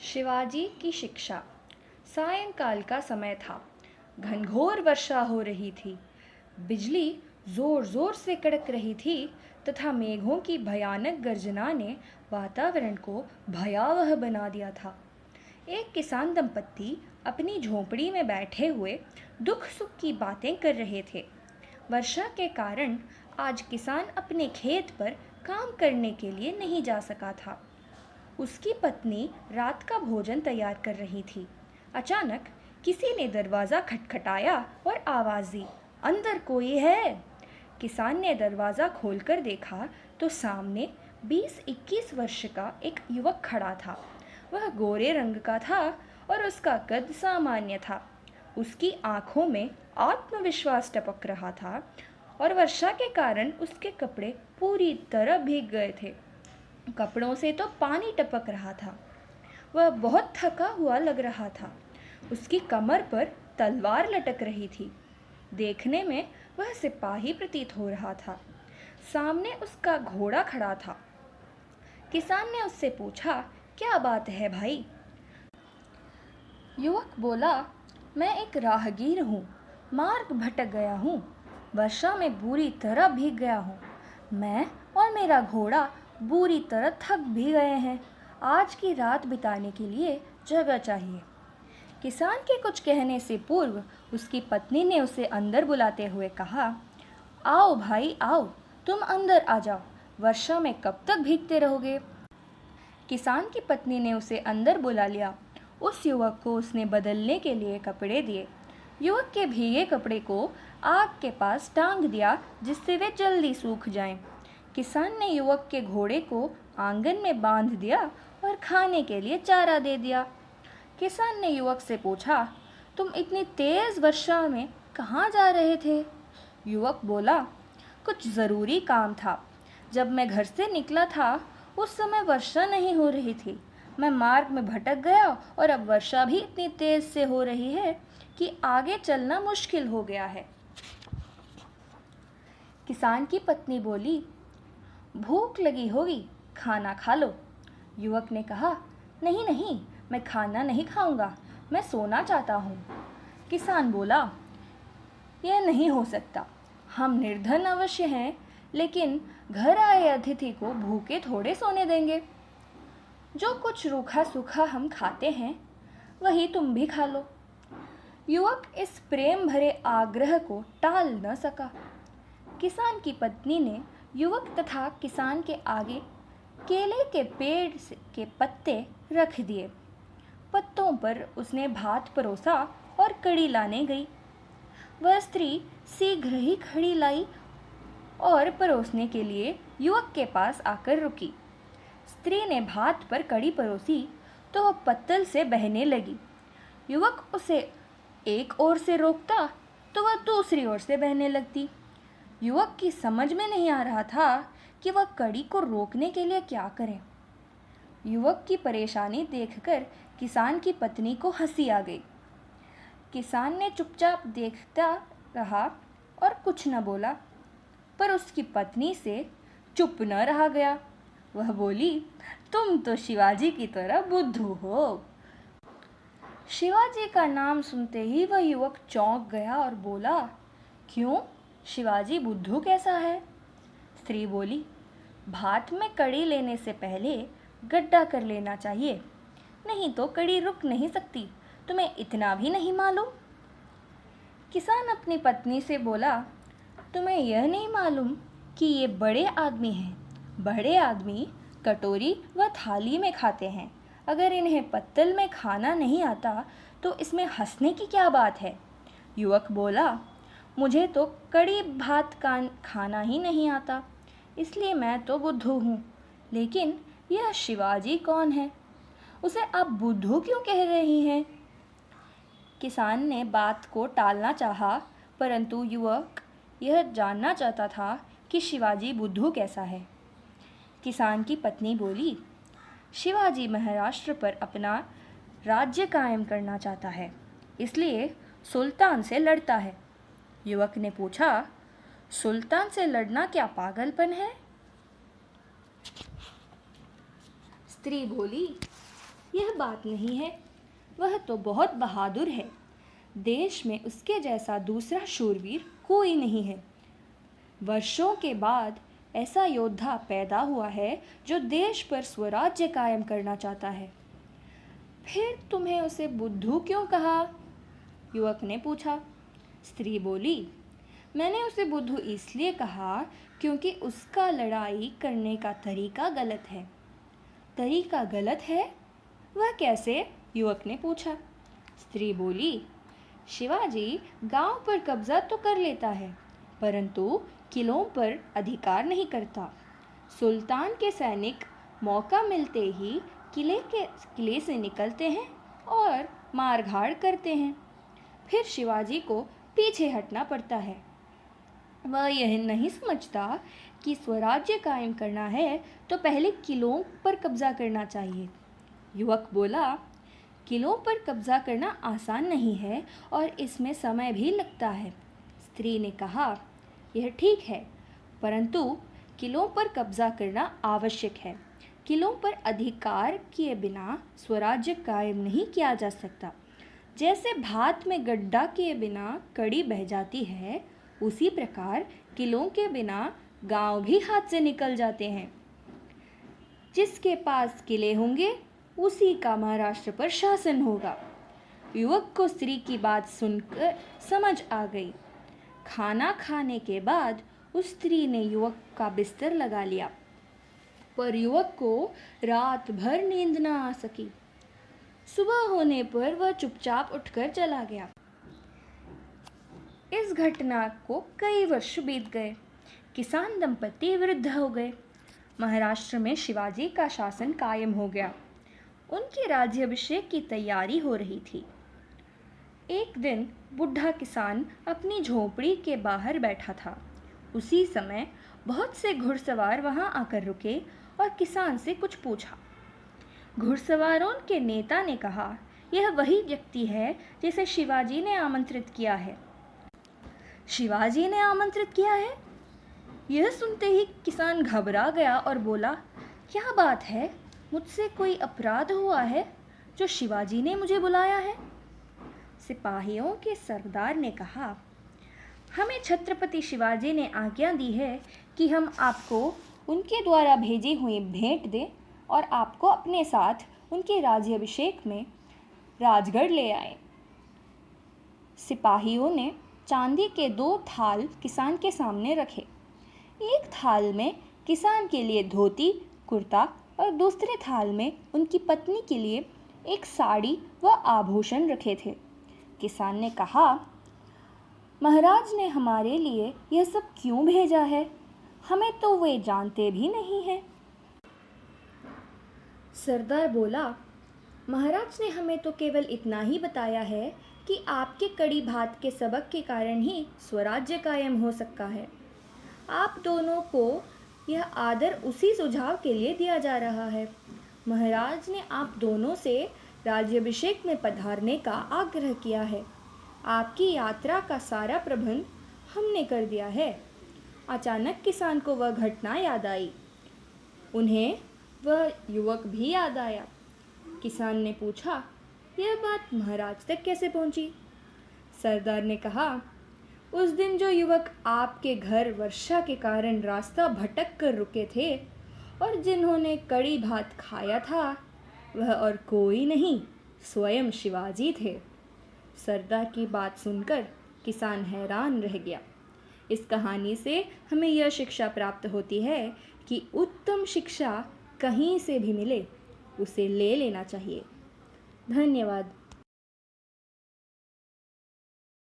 शिवाजी की शिक्षा। सायंकाल का समय था। घनघोर वर्षा हो रही थी। बिजली जोर जोर से कड़क रही थी तथा मेघों की भयानक गर्जना ने वातावरण को भयावह बना दिया था। एक किसान दंपत्ति अपनी झोंपड़ी में बैठे हुए दुख सुख की बातें कर रहे थे। वर्षा के कारण आज किसान अपने खेत पर काम करने के लिए नहीं जा सका था। उसकी पत्नी रात का भोजन तैयार कर रही थी। अचानक किसी ने दरवाज़ा खटखटाया और आवाज़ दी, अंदर कोई है। किसान ने दरवाज़ा खोलकर देखा तो सामने 20-21 वर्ष का एक युवक खड़ा था। वह गोरे रंग का था और उसका कद सामान्य था। उसकी आंखों में आत्मविश्वास टपक रहा था और वर्षा के कारण उसके कपड़े पूरी तरह भीग गए थे। कपड़ों से तो पानी टपक रहा था। वह बहुत थका हुआ लग रहा था। उसकी कमर पर तलवार लटक रही थी। देखने में वह सिपाही प्रतीत हो रहा था। सामने उसका घोड़ा खड़ा था। किसान ने उससे पूछा, क्या बात है भाई? युवक बोला, मैं एक राहगीर हूँ, मार्ग भटक गया हूँ, वर्षा में बुरी तरह भीग गया हूँ। मैं और मेरा घोड़ा बुरी तरह थक भी गए हैं। आज की रात बिताने के लिए जगह चाहिए। किसान के कुछ कहने से पूर्व उसकी पत्नी ने उसे अंदर बुलाते हुए कहा, आओ भाई आओ, तुम अंदर आ जाओ, वर्षा में कब तक भीगते रहोगे? किसान की पत्नी ने उसे अंदर बुला लिया। उस युवक को उसने बदलने के लिए कपड़े दिए। युवक के भीगे कपड़े को आग के पास टांग दिया जिससे वे जल्दी सूख जाएं। किसान ने युवक के घोड़े को आंगन में बांध दिया और खाने के लिए चारा दे दिया। किसान ने युवक से पूछा, तुम इतनी तेज वर्षा में कहाँ जा रहे थे? युवक बोला, कुछ ज़रूरी काम था। जब मैं घर से निकला था उस समय वर्षा नहीं हो रही थी। मैं मार्ग में भटक गया और अब वर्षा भी इतनी तेज से हो रही है कि आगे चलना मुश्किल हो गया है। किसान की पत्नी बोली, भूख लगी होगी, खाना खा लो। युवक ने कहा, नहीं नहीं, मैं खाना नहीं खाऊंगा, मैं सोना चाहता हूँ। किसान बोला, यह नहीं हो सकता। हम निर्धन अवश्य हैं, लेकिन घर आए अतिथि को भूखे थोड़े सोने देंगे। जो कुछ रूखा सूखा हम खाते हैं वही तुम भी खा लो। युवक इस प्रेम भरे आग्रह को टाल न सका। किसान की पत्नी ने युवक तथा किसान के आगे केले के पेड़ के पत्ते रख दिए। पत्तों पर उसने भात परोसा और कड़ी लाने गई। वह स्त्री शीघ्र ही खड़ी लाई और परोसने के लिए युवक के पास आकर रुकी। स्त्री ने भात पर कड़ी परोसी तो वह पत्तल से बहने लगी। युवक उसे एक ओर से रोकता तो वह दूसरी ओर से बहने लगती। युवक की समझ में नहीं आ रहा था कि वह कड़ी को रोकने के लिए क्या करे। युवक की परेशानी देखकर किसान की पत्नी को हंसी आ गई। किसान ने चुपचाप देखता रहा और कुछ न बोला, पर उसकी पत्नी से चुप न रहा गया। वह बोली, तुम तो शिवाजी की तरह बुद्धू हो। शिवाजी का नाम सुनते ही वह युवक चौंक गया और बोला, क्यों, शिवाजी बुद्धू कैसा है? स्त्री बोली, भात में कड़ी लेने से पहले गड्ढा कर लेना चाहिए, नहीं तो कड़ी रुक नहीं सकती। तुम्हें इतना भी नहीं मालूम? किसान अपनी पत्नी से बोला, तुम्हें यह नहीं मालूम कि ये बड़े आदमी हैं। बड़े आदमी कटोरी व थाली में खाते हैं। अगर इन्हें पत्तल में खाना नहीं आता तो इसमें हंसने की क्या बात है? युवक बोला, मुझे तो कड़ी भात का खाना ही नहीं आता, इसलिए मैं तो बुद्धू हूँ। लेकिन यह शिवाजी कौन है? उसे आप बुद्धू क्यों कह रही हैं? किसान ने बात को टालना चाहा, परंतु युवक यह जानना चाहता था कि शिवाजी बुद्धू कैसा है। किसान की पत्नी बोली, शिवाजी महाराष्ट्र पर अपना राज्य कायम करना चाहता है, इसलिए सुल्तान से लड़ता है। युवक ने पूछा, सुल्तान से लड़ना क्या पागलपन है? स्त्री बोली, यह बात नहीं है। वह तो बहुत बहादुर है। देश में उसके जैसा दूसरा शूरवीर कोई नहीं है। वर्षों के बाद ऐसा योद्धा पैदा हुआ है जो देश पर स्वराज्य कायम करना चाहता है। फिर तुम्हें उसे बुद्धू क्यों कहा? युवक ने पूछा। स्त्री बोली, मैंने उसे बुद्धू इसलिए कहा क्योंकि उसका लड़ाई करने का तरीका गलत है। तरीका गलत है? वह कैसे? युवक ने पूछा। स्त्री बोली, शिवाजी गांव पर कब्जा तो कर लेता है, परंतु किलों पर अधिकार नहीं करता। सुल्तान के सैनिक मौका मिलते ही किले से निकलते हैं और मारधाड़ करते हैं। फिर शिवाजी को पीछे हटना पड़ता है। वह यह नहीं समझता कि स्वराज्य कायम करना है तो पहले किलों पर कब्जा करना चाहिए। युवक बोला, किलों पर कब्जा करना आसान नहीं है और इसमें समय भी लगता है। स्त्री ने कहा, यह ठीक है, परंतु किलों पर कब्जा करना आवश्यक है। किलों पर अधिकार किए बिना स्वराज्य कायम नहीं किया जा सकता। जैसे भात में गड्ढा किए बिना कड़ी बह जाती है, उसी प्रकार किलों के बिना गांव भी हाथ से निकल जाते हैं। जिसके पास किले होंगे उसी का महाराष्ट्र पर शासन होगा। युवक को स्त्री की बात सुनकर समझ आ गई। खाना खाने के बाद उस स्त्री ने युवक का बिस्तर लगा लिया, पर युवक को रात भर नींद न आ सकी। सुबह होने पर वह चुपचाप उठकर चला गया। इस घटना को कई वर्ष बीत गए। किसान दंपति वृद्ध हो गए। महाराष्ट्र में शिवाजी का शासन कायम हो गया। उनके राज्याभिषेक की तैयारी हो रही थी। एक दिन बुढ़ा किसान अपनी झोपड़ी के बाहर बैठा था। उसी समय बहुत से घुड़सवार वहां आकर रुके और किसान से कुछ पूछा। घुड़सवारों के नेता ने कहा, यह वही व्यक्ति है जिसे शिवाजी ने आमंत्रित किया है। शिवाजी ने आमंत्रित किया है? यह सुनते ही किसान घबरा गया और बोला, क्या बात है? मुझसे कोई अपराध हुआ है जो शिवाजी ने मुझे बुलाया है? सिपाहियों के सरदार ने कहा, हमें छत्रपति शिवाजी ने आज्ञा दी है कि हम आपको उनके द्वारा भेजी हुई भेंट दें और आपको अपने साथ उनके राज्याभिषेक में राजगढ़ ले आए। सिपाहियों ने चांदी के 2 थाल किसान के सामने रखे। एक थाल में किसान के लिए धोती कुर्ता और दूसरे थाल में उनकी पत्नी के लिए एक साड़ी व आभूषण रखे थे। किसान ने कहा, महाराज ने हमारे लिए यह सब क्यों भेजा है? हमें तो वे जानते भी नहीं हैं। सरदार बोला, महाराज ने हमें तो केवल इतना ही बताया है कि आपके कड़ी भात के सबक के कारण ही स्वराज्य कायम हो सकता है। आप दोनों को यह आदर उसी सुझाव के लिए दिया जा रहा है। महाराज ने आप दोनों से राज्याभिषेक में पधारने का आग्रह किया है। आपकी यात्रा का सारा प्रबंध हमने कर दिया है। अचानक किसान को वह घटना याद आई। उन्हें वह युवक भी याद आया। किसान ने पूछा, यह बात महाराज तक कैसे पहुंची? सरदार ने कहा, उस दिन जो युवक आपके घर वर्षा के कारण रास्ता भटक कर रुके थे और जिन्होंने कड़ी भात खाया था, वह और कोई नहीं, स्वयं शिवाजी थे। सरदार की बात सुनकर किसान हैरान रह गया। इस कहानी से हमें यह शिक्षा प्राप्त होती है कि उत्तम शिक्षा कहीं से भी मिले, उसे ले लेना चाहिए। धन्यवाद।